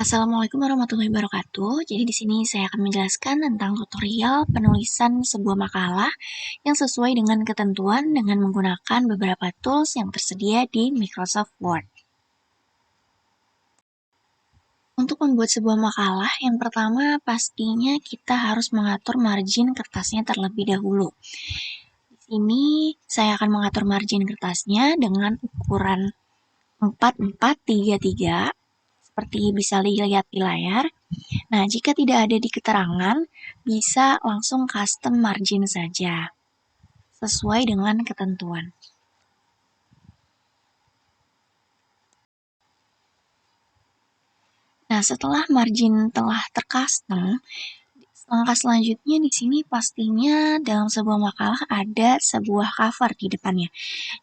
Assalamualaikum warahmatullahi wabarakatuh. Jadi di sini saya akan menjelaskan tentang tutorial penulisan sebuah makalah yang sesuai dengan ketentuan dengan menggunakan beberapa tools yang tersedia di Microsoft Word. Untuk membuat sebuah makalah, yang pertama pastinya kita harus mengatur margin kertasnya terlebih dahulu. Di sini saya akan mengatur margin kertasnya dengan ukuran 4433 seperti bisa dilihat di layar. Nah, jika tidak ada di keterangan, bisa langsung custom margin saja, sesuai dengan ketentuan. Nah, setelah margin telah tercustom, langkah selanjutnya di sini pastinya dalam sebuah makalah ada sebuah cover di depannya.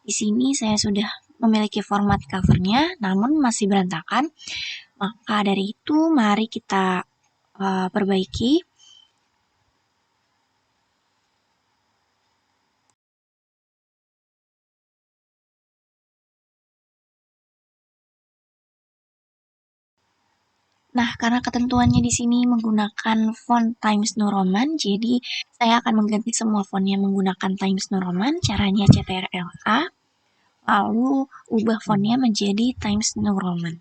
Di sini saya sudah memiliki format covernya, namun masih berantakan. Maka dari itu, mari kita perbaiki. Nah, karena ketentuannya di sini menggunakan font Times New Roman, jadi saya akan mengganti semua fontnya menggunakan Times New Roman. Caranya CTRL-A, lalu ubah fontnya menjadi Times New Roman.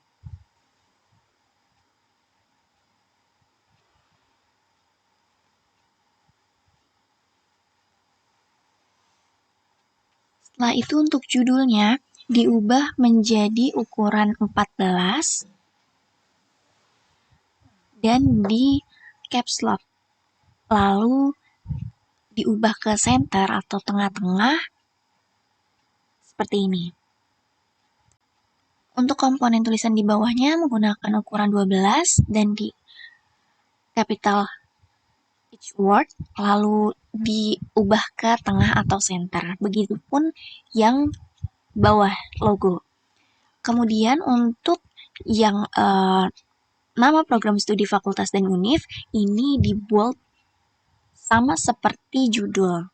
Setelah itu untuk judulnya diubah menjadi ukuran 14 dan di caps lock. Lalu diubah ke center atau tengah-tengah seperti ini. Untuk komponen tulisan di bawahnya menggunakan ukuran 12 dan di capital each word, lalu diubah ke tengah atau center. Begitupun yang bawah logo. Kemudian untuk yang nama program studi fakultas dan univ, ini di bold sama seperti judul.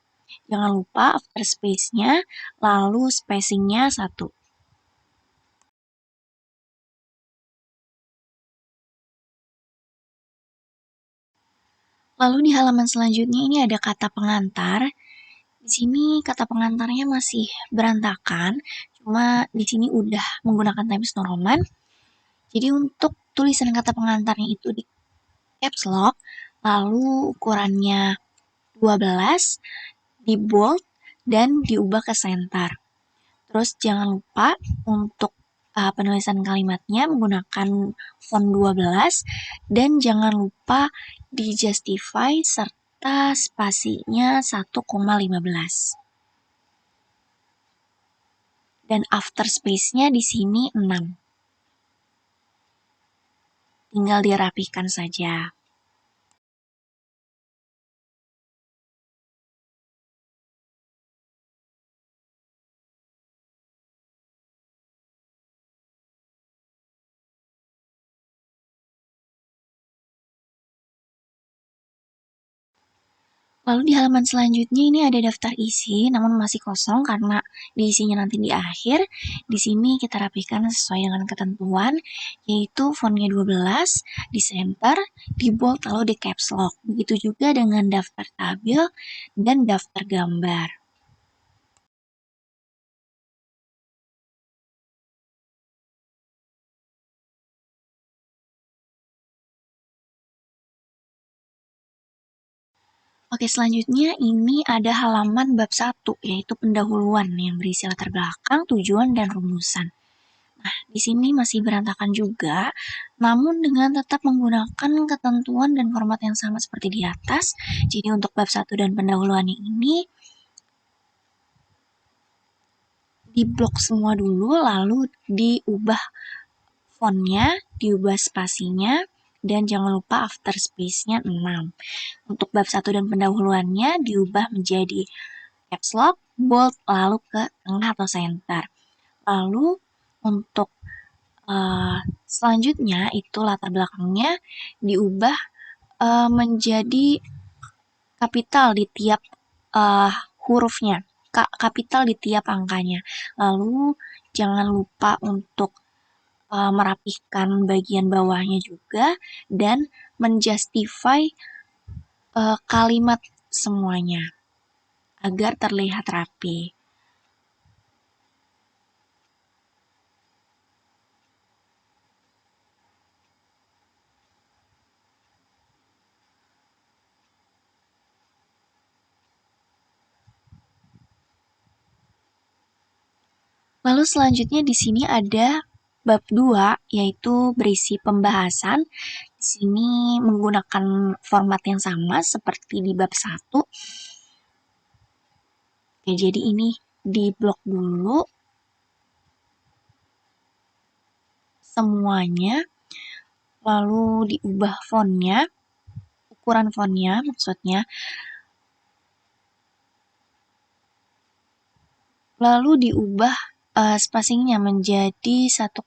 Jangan lupa after space-nya, lalu spacing-nya 1. Lalu di halaman selanjutnya ini ada kata pengantar. Di sini kata pengantarnya masih berantakan, cuma di sini udah menggunakan Times New Roman. Jadi untuk tulisan kata pengantarnya itu di caps lock, lalu ukurannya 12, di bold, dan diubah ke center. Terus jangan lupa untuk penulisan kalimatnya menggunakan font 12, dan jangan lupa di justify serta spasinya 1,15. Dan after space-nya di sini 6. Tinggal dirapikan saja. Lalu di halaman selanjutnya ini ada daftar isi, namun masih kosong karena diisinya nanti di akhir. Di sini kita rapikan sesuai dengan ketentuan, yaitu fontnya 12, di center, di bold, lalu di caps lock. Begitu juga dengan daftar tabel dan daftar gambar. Oke, selanjutnya ini ada halaman bab 1, yaitu pendahuluan yang berisi latar belakang, tujuan, dan rumusan. Nah, di sini masih berantakan juga, namun dengan tetap menggunakan ketentuan dan format yang sama seperti di atas. Jadi untuk bab 1 dan pendahuluan ini diblok semua dulu, lalu diubah fontnya, diubah spasinya, dan jangan lupa after space-nya 6. Untuk bab 1 dan pendahuluannya diubah menjadi caps lock, bold, lalu ke tengah atau center. Lalu untuk selanjutnya itu latar belakangnya diubah menjadi kapital di tiap hurufnya, kapital di tiap angkanya. Lalu jangan lupa untuk merapihkan bagian bawahnya juga dan menjustify kalimat semuanya agar terlihat rapi. Lalu selanjutnya di sini ada bab 2 yaitu berisi pembahasan. Di sini menggunakan format yang sama seperti di bab 1. Ya, jadi ini di blok dulu semuanya, lalu diubah fontnya, ukuran fontnya maksudnya, lalu diubah spacingnya menjadi 1,15.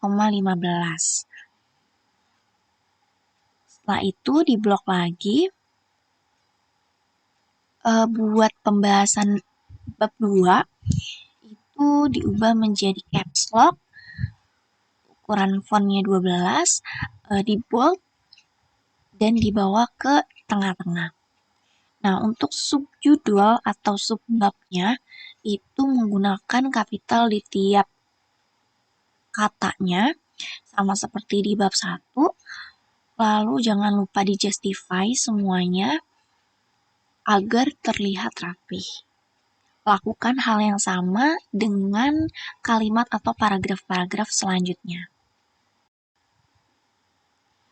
Setelah itu di blok lagi buat pembahasan bab 2 itu diubah menjadi caps lock, ukuran fontnya 12, di bold dan dibawa ke tengah-tengah. Nah, untuk subjudul atau subbabnya itu menggunakan kapital di tiap katanya sama seperti di bab 1. Lalu jangan lupa di justify semuanya agar terlihat rapi. Lakukan hal yang sama dengan kalimat atau paragraf-paragraf selanjutnya.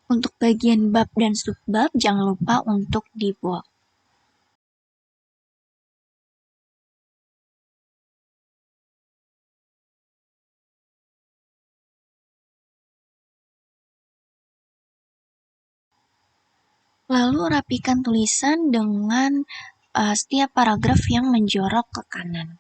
Untuk bagian bab dan subbab jangan lupa untuk di bold. Lalu rapikan tulisan dengan setiap paragraf yang menjorok ke kanan.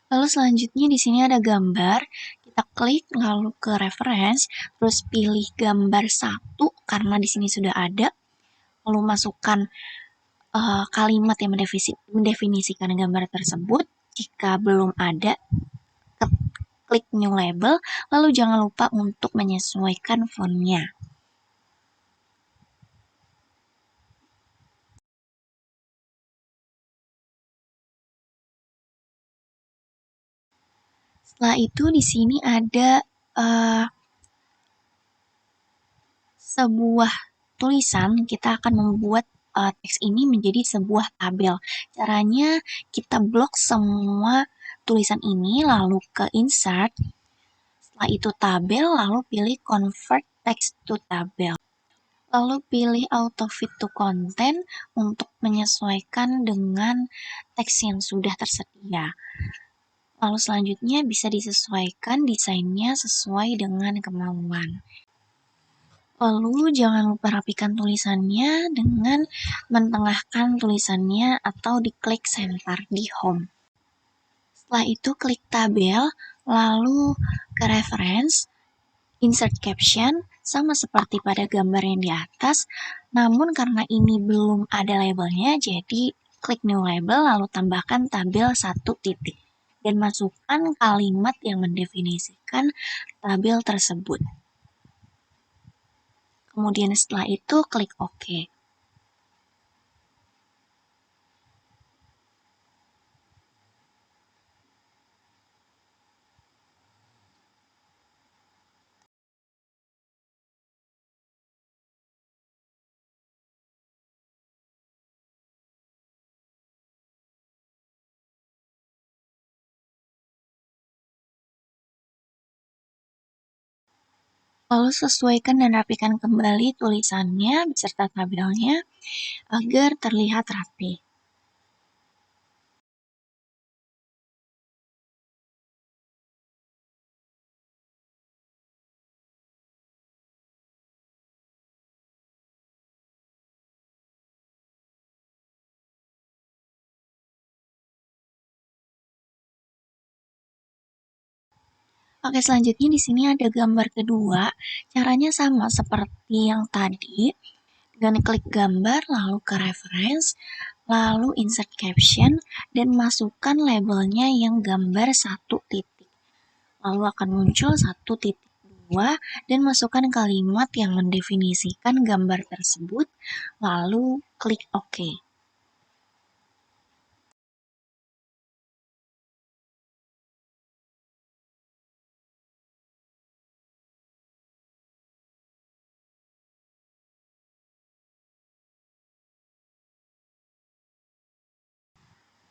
Lalu selanjutnya di sini ada gambar, kita klik lalu ke reference, terus pilih gambar 1 karena di sini sudah ada, lalu masukkan kalimat yang mendefinisikan gambar tersebut. Jika belum ada, klik new label, lalu jangan lupa untuk menyesuaikan fontnya. Setelah itu di sini ada sebuah tulisan, kita akan membuat teks ini menjadi sebuah tabel. Caranya kita blok semua tulisan ini, lalu ke insert, setelah itu tabel, lalu pilih convert text to tabel. Lalu pilih auto fit to content untuk menyesuaikan dengan teks yang sudah tersedia. Lalu selanjutnya bisa disesuaikan desainnya sesuai dengan kemauan. Lalu jangan lupa rapikan tulisannya dengan mentengahkan tulisannya atau diklik center di home. Setelah itu klik tabel, lalu ke reference, insert caption, sama seperti pada gambar yang di atas, namun karena ini belum ada labelnya, jadi klik new label lalu tambahkan tabel 1 titik dan masukkan kalimat yang mendefinisikan tabel tersebut. Kemudian setelah itu klik OK. Lalu sesuaikan dan rapikan kembali tulisannya beserta tabelnya agar terlihat rapi. Oke, selanjutnya di sini ada gambar kedua. Caranya sama seperti yang tadi. Dengan klik gambar, lalu ke reference, lalu insert caption, dan masukkan labelnya yang gambar 1 titik. Lalu akan muncul 1 titik 2, dan masukkan kalimat yang mendefinisikan gambar tersebut, lalu klik OK.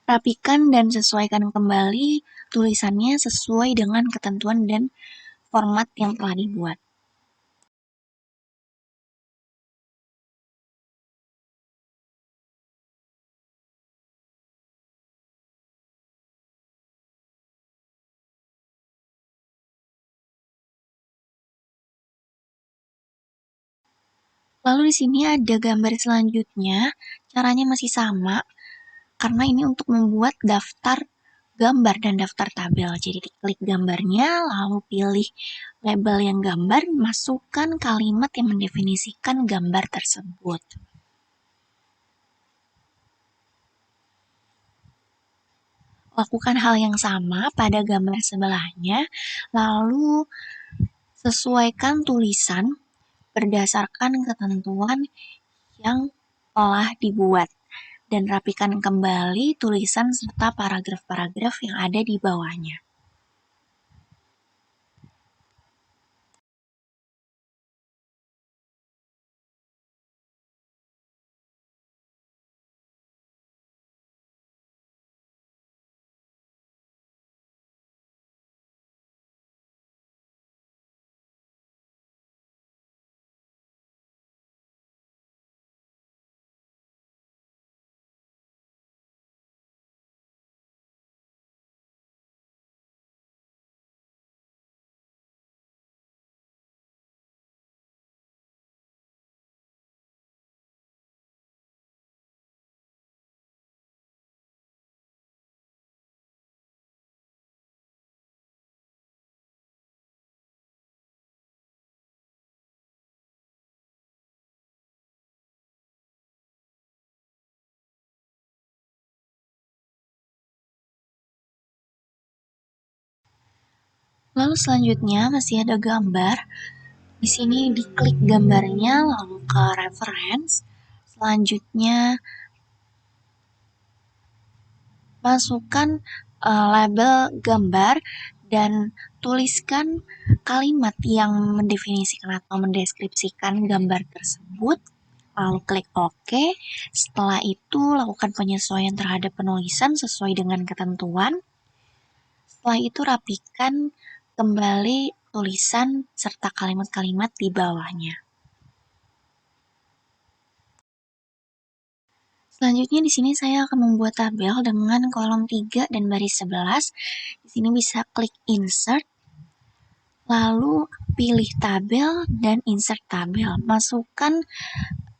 Rapikan dan sesuaikan kembali tulisannya sesuai dengan ketentuan dan format yang telah dibuat. Lalu di sini ada gambar selanjutnya, caranya masih sama, karena ini untuk membuat daftar gambar dan daftar tabel. Jadi diklik gambarnya, lalu pilih label yang gambar, masukkan kalimat yang mendefinisikan gambar tersebut. Lakukan hal yang sama pada gambar sebelahnya, lalu sesuaikan tulisan berdasarkan ketentuan yang telah dibuat, dan rapikan kembali tulisan serta paragraf-paragraf yang ada di bawahnya. Lalu selanjutnya masih ada gambar. Di sini diklik gambarnya, lalu ke reference. Selanjutnya masukkan label gambar dan tuliskan kalimat yang mendefinisikan atau mendeskripsikan gambar tersebut. Lalu klik OK. Setelah itu lakukan penyesuaian terhadap penulisan sesuai dengan ketentuan. Setelah itu rapikan kembali tulisan serta kalimat-kalimat di bawahnya. Selanjutnya di sini saya akan membuat tabel dengan kolom 3 dan baris 11. Di sini bisa klik insert, lalu pilih tabel dan insert tabel. Masukkan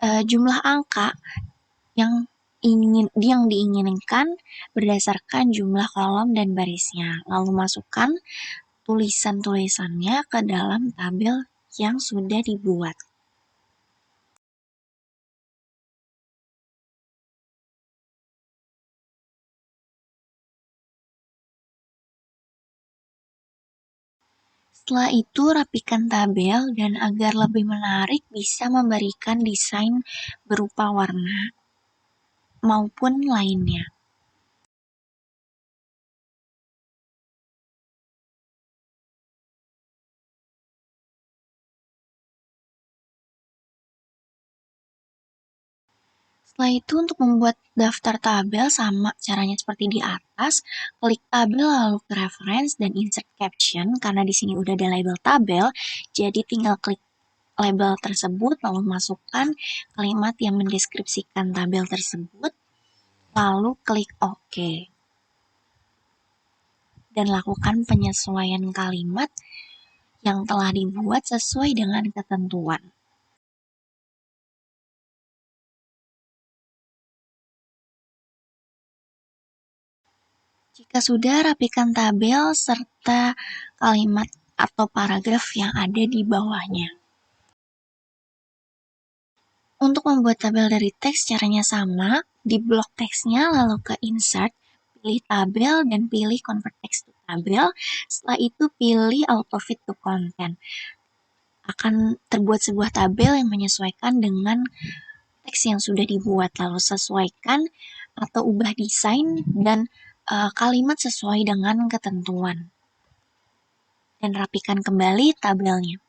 jumlah angka yang diinginkan berdasarkan jumlah kolom dan barisnya. Lalu masukkan tulisan-tulisannya ke dalam tabel yang sudah dibuat. Setelah itu rapikan tabel dan agar lebih menarik bisa memberikan desain berupa warna maupun lainnya. Setelah itu untuk membuat daftar tabel sama caranya seperti di atas, klik tabel lalu ke reference dan insert caption karena di sini udah ada label tabel, jadi tinggal klik label tersebut lalu masukkan kalimat yang mendeskripsikan tabel tersebut, lalu klik OK. Dan lakukan penyesuaian kalimat yang telah dibuat sesuai dengan ketentuan. Jika sudah, rapikan tabel serta kalimat atau paragraf yang ada di bawahnya. Untuk membuat tabel dari teks caranya sama, di blok teksnya lalu ke insert, pilih tabel dan pilih convert text to tabel, setelah itu pilih auto fit to content. Akan terbuat sebuah tabel yang menyesuaikan dengan teks yang sudah dibuat, lalu sesuaikan atau ubah desain dan kalimat sesuai dengan ketentuan. Dan rapikan kembali tabelnya.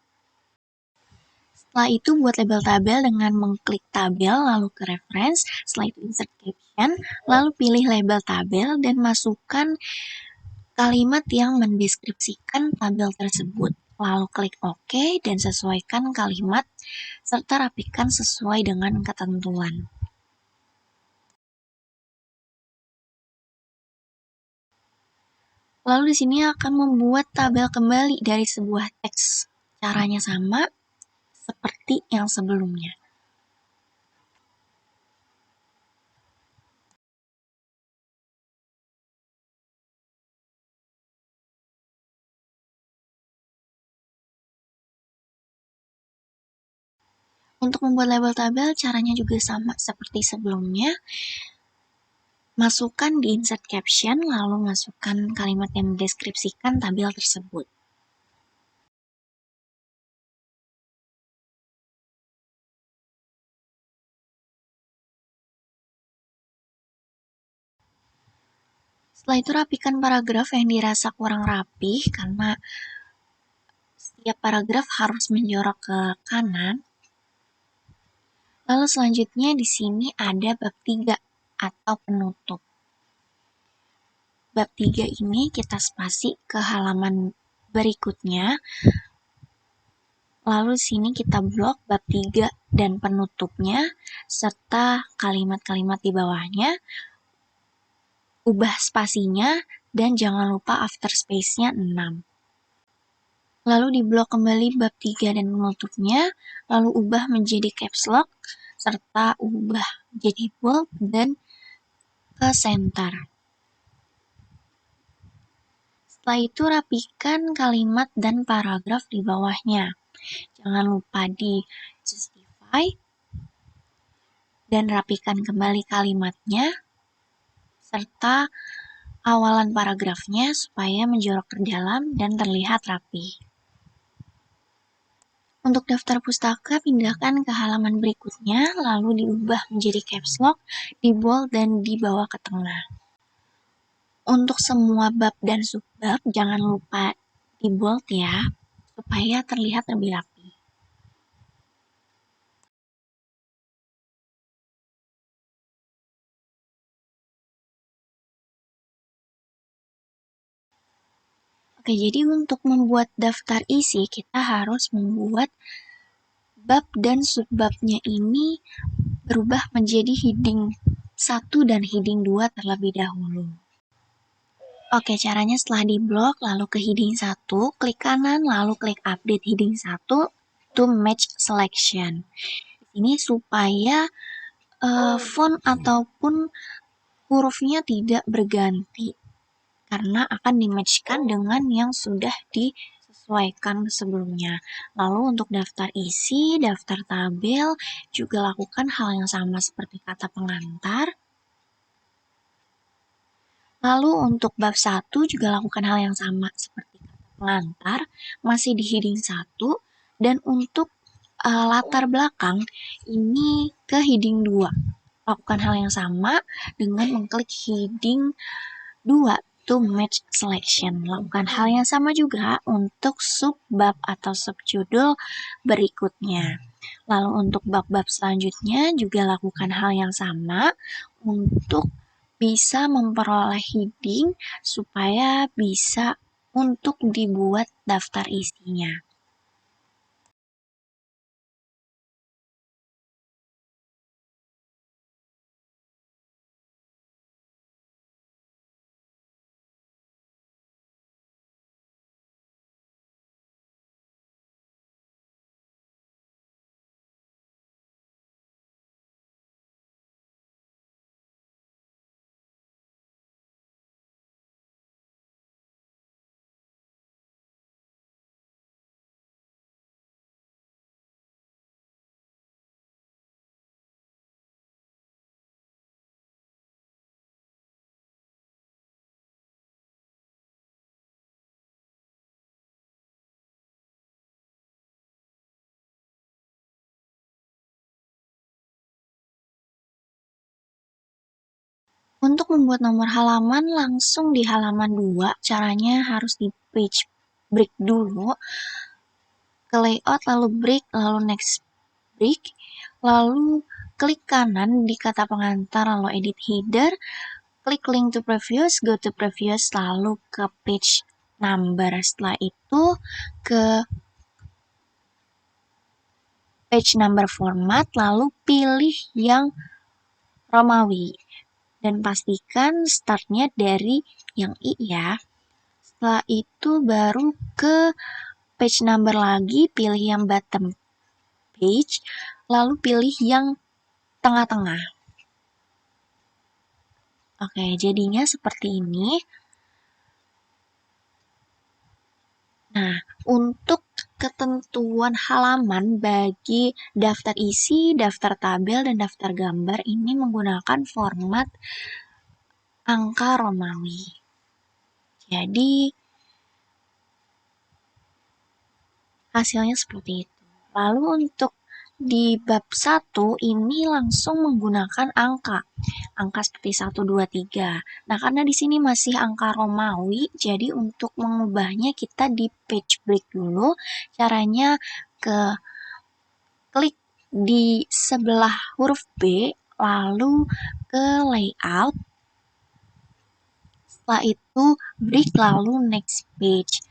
Setelah itu buat label tabel dengan mengklik tabel lalu ke reference, setelah itu insert caption, lalu pilih label tabel dan masukkan kalimat yang mendeskripsikan tabel tersebut. Lalu klik OK dan sesuaikan kalimat serta rapikan sesuai dengan ketentuan. Lalu di sini akan membuat tabel kembali dari sebuah teks. Caranya sama seperti yang sebelumnya. Untuk membuat label tabel caranya juga sama seperti sebelumnya. Masukkan di insert caption lalu masukkan kalimat yang mendeskripsikan tabel tersebut. Setelah itu rapikan paragraf yang dirasa kurang rapih karena setiap paragraf harus menjorok ke kanan. Lalu selanjutnya di sini ada bab 3 atau penutup. Bab 3 ini kita spasi ke halaman berikutnya. Lalu sini kita blok bab 3 dan penutupnya serta kalimat-kalimat di bawahnya. Ubah spasinya dan jangan lupa after space-nya 6. Lalu diblok kembali bab 3 dan penutupnya, lalu ubah menjadi caps lock serta ubah jadi bold dan ke center. Setelah itu rapikan kalimat dan paragraf di bawahnya. Jangan lupa di justify dan rapikan kembali kalimatnya serta awalan paragrafnya supaya menjorok ke dalam dan terlihat rapi. Untuk daftar pustaka, pindahkan ke halaman berikutnya, lalu diubah menjadi caps lock, di bold, dan dibawa ke tengah. Untuk semua bab dan subbab, jangan lupa di bold ya, supaya terlihat lebih rapi. Oke, jadi untuk membuat daftar isi, kita harus membuat bab dan subbabnya ini berubah menjadi heading 1 dan heading 2 terlebih dahulu. Oke, caranya setelah diblok, lalu ke heading 1, klik kanan, lalu klik update heading 1 to match selection. Ini supaya font ataupun hurufnya tidak berganti, karena akan dimatchkan dengan yang sudah disesuaikan sebelumnya. Lalu untuk daftar isi, daftar tabel, juga lakukan hal yang sama seperti kata pengantar. Lalu untuk bab 1 juga lakukan hal yang sama seperti kata pengantar masih di heading 1 dan untuk latar belakang ini ke heading 2. Lakukan hal yang sama dengan mengklik heading 2 to match selection. Lakukan hal yang sama juga untuk subbab atau subjudul berikutnya. Lalu untuk bab-bab selanjutnya juga lakukan hal yang sama untuk bisa memperoleh heading supaya bisa untuk dibuat daftar isinya. Untuk membuat nomor halaman langsung di halaman 2, caranya harus di page break dulu, ke layout, lalu break, lalu next break, lalu klik kanan di kata pengantar, lalu edit header, klik link to previous, go to previous, lalu ke page number. Setelah itu ke page number format, lalu pilih yang Romawi. Dan pastikan startnya dari yang I ya. Setelah itu baru ke page number lagi, pilih yang bottom page, lalu pilih yang tengah-tengah. Oke, jadinya seperti ini. Nah, untuk ketentuan halaman bagi daftar isi, daftar tabel, dan daftar gambar ini menggunakan format angka Romawi. Jadi, hasilnya seperti itu. Lalu untuk di bab 1 ini langsung menggunakan angka. Angka seperti 1, 2, 3. Nah, karena di sini masih angka Romawi, jadi untuk mengubahnya kita di page break dulu. Caranya ke klik di sebelah huruf B, lalu ke layout. Setelah itu break, lalu next page.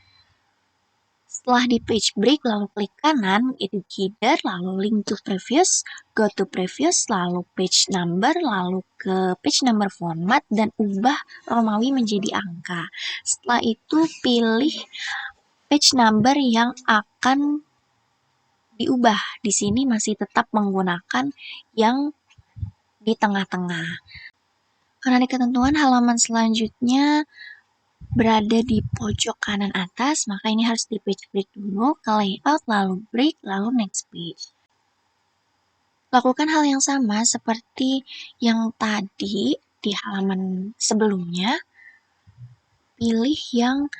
Setelah di page break, lalu klik kanan, edit header, lalu link to previous, go to previous, lalu page number, lalu ke page number format, dan ubah Romawi menjadi angka. Setelah itu pilih page number yang akan diubah. Di sini masih tetap menggunakan yang di tengah-tengah. Karena di ketentuan halaman selanjutnya berada di pojok kanan atas, maka ini harus di page break dulu, ke layout, lalu break, lalu next page. Lakukan hal yang sama seperti yang tadi di halaman sebelumnya. Pilih yang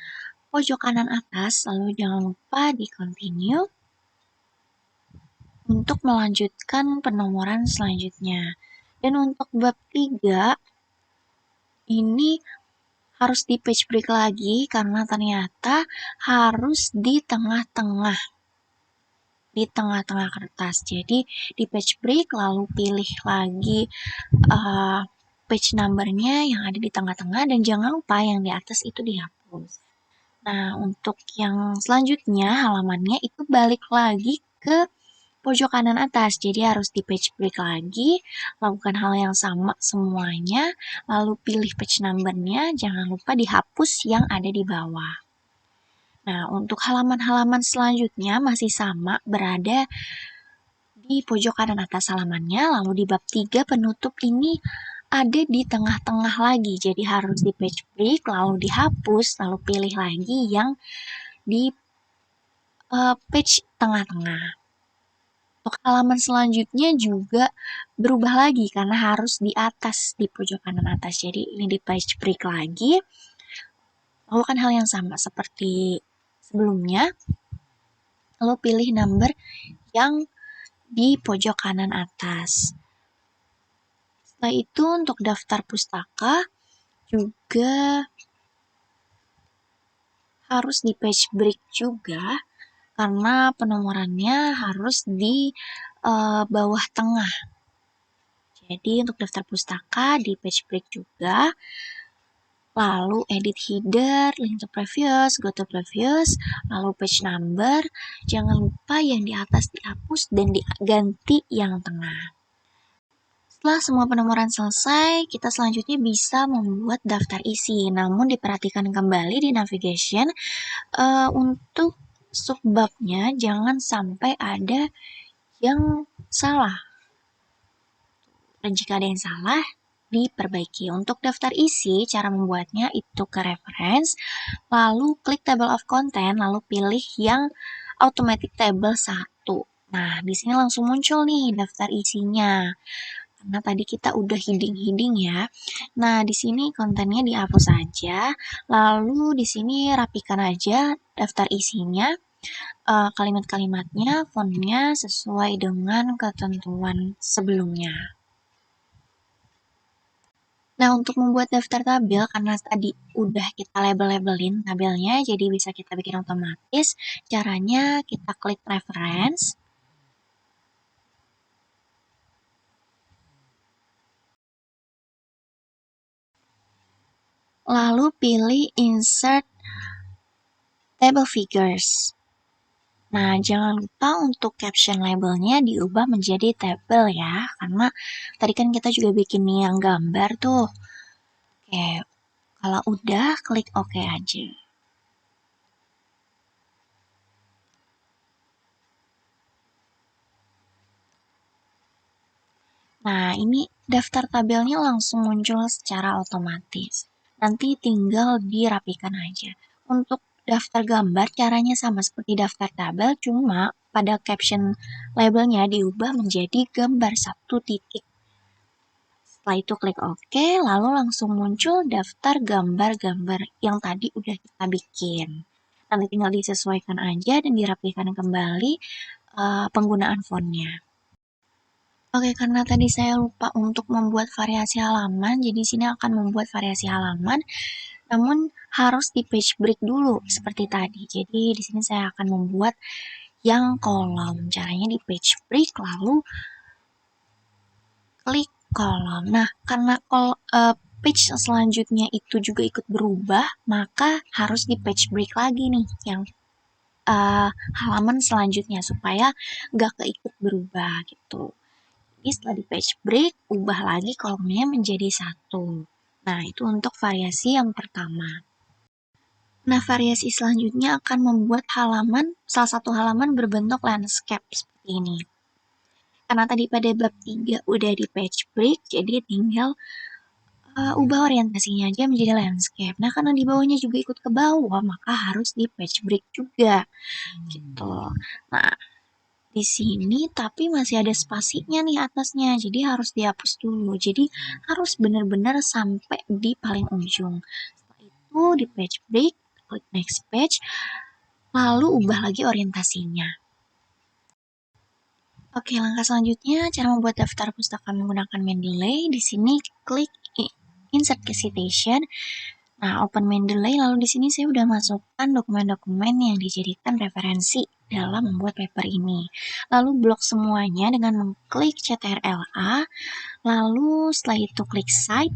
pojok kanan atas, lalu jangan lupa di continue untuk melanjutkan penomoran selanjutnya. Dan untuk bab 3, ini harus di page break lagi karena ternyata harus di tengah-tengah kertas. Jadi di page break lalu pilih lagi page numbernya yang ada di tengah-tengah dan jangan lupa yang di atas itu dihapus. Nah, untuk yang selanjutnya halamannya itu balik lagi ke pojok kanan atas. Jadi harus di page break lagi, lakukan hal yang sama semuanya, lalu pilih page numbernya, jangan lupa dihapus yang ada di bawah. Nah, untuk halaman-halaman selanjutnya masih sama, berada di pojok kanan atas halamannya, lalu di bab 3 penutup ini ada di tengah-tengah lagi, jadi harus di page break, lalu dihapus, lalu pilih lagi yang di page tengah-tengah. Untuk halaman selanjutnya juga berubah lagi karena harus di atas, di pojok kanan atas. Jadi ini di page break lagi. Lakukan hal yang sama seperti sebelumnya, lalu pilih number yang di pojok kanan atas. Setelah itu untuk daftar pustaka juga harus di page break juga karena penomorannya harus di bawah tengah. Jadi untuk daftar pustaka di page break juga. Lalu edit header, link to previous, go to previous, lalu page number. Jangan lupa yang di atas dihapus dan diganti yang tengah. Setelah semua penomoran selesai, kita selanjutnya bisa membuat daftar isi. Namun diperhatikan kembali di navigation untuk subbabnya jangan sampai ada yang salah. Dan jika ada yang salah, diperbaiki. Untuk daftar isi, cara membuatnya itu ke reference, lalu klik table of content, lalu pilih yang automatic table 1. Nah, di sini langsung muncul nih daftar isinya. Karena tadi kita udah heading ya. Nah, di sini kontennya dihapus aja. Lalu di sini rapikan aja daftar isinya, kalimat-kalimatnya, fontnya sesuai dengan ketentuan sebelumnya. Nah, untuk membuat daftar tabel, karena tadi udah kita label-labelin tabelnya, jadi bisa kita bikin otomatis. Caranya kita klik reference, lalu pilih insert table figures. Nah, jangan lupa untuk caption labelnya diubah menjadi table ya, karena tadi kan kita juga bikin yang gambar tuh. Oke, kalau udah klik OK aja. Nah, ini daftar tabelnya langsung muncul secara otomatis. Nanti tinggal dirapikan aja. Untuk daftar gambar caranya sama seperti daftar tabel, cuma pada caption labelnya diubah menjadi gambar 1 titik. Setelah itu klik OK, lalu langsung muncul daftar gambar-gambar yang tadi udah kita bikin. Nanti tinggal disesuaikan aja dan dirapikan kembali penggunaan fontnya. Oke, karena tadi saya lupa untuk membuat variasi halaman, jadi sini akan membuat variasi halaman, namun harus di page break dulu seperti tadi. Jadi di sini saya akan membuat yang kolom. Caranya di page break lalu klik kolom. Nah, karena page selanjutnya itu juga ikut berubah, maka harus di page break lagi nih yang halaman selanjutnya supaya nggak keikut berubah gitu. Jadi setelah di page break, ubah lagi kolomnya menjadi 1. Nah, itu untuk variasi yang pertama. Nah, variasi selanjutnya akan membuat salah satu halaman berbentuk landscape seperti ini. Karena tadi pada bab 3 udah di page break, jadi tinggal ubah orientasinya aja menjadi landscape. Nah, karena di bawahnya juga ikut ke bawah, maka harus di page break juga. Gitu. Nah, di sini tapi masih ada spasinya nih atasnya, jadi harus dihapus dulu. Jadi harus benar-benar sampai di paling ujung. Setelah itu di page break, klik next page, lalu ubah lagi orientasinya. Oke, langkah selanjutnya cara membuat daftar pustaka menggunakan Mendeley. Di sini klik insert ke citation. Nah, open Mendeley, lalu di sini saya udah masukkan dokumen-dokumen yang dijadikan referensi dalam membuat paper ini. Lalu blok semuanya dengan mengklik CTRL-A, lalu setelah itu klik Cite,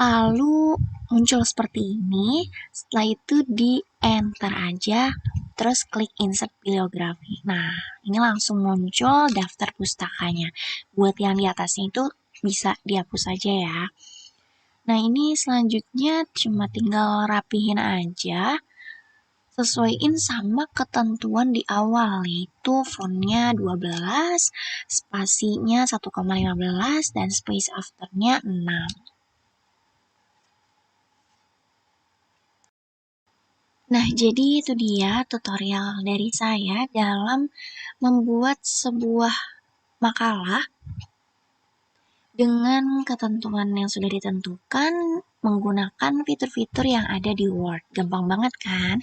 lalu muncul seperti ini. Setelah itu di enter aja, terus klik insert bibliografi. Nah, ini langsung muncul daftar pustakanya. Buat yang di atasnya itu bisa dihapus aja ya. Nah, ini selanjutnya cuma tinggal rapihin aja, sesuaiin sama ketentuan di awal, yaitu fontnya 12, spasinya 1,15, dan space afternya 6. Nah, jadi itu dia tutorial dari saya dalam membuat sebuah makalah Dengan ketentuan yang sudah ditentukan, menggunakan fitur-fitur yang ada di Word. Gampang banget kan?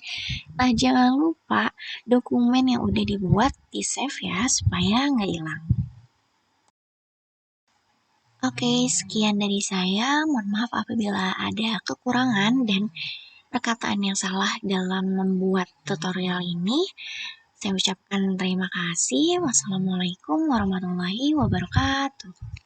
Nah, jangan lupa dokumen yang udah dibuat di-save ya, supaya nggak hilang. Oke, sekian dari saya. Mohon maaf apabila ada kekurangan dan perkataan yang salah dalam membuat tutorial ini. Saya ucapkan terima kasih. Wassalamualaikum warahmatullahi wabarakatuh.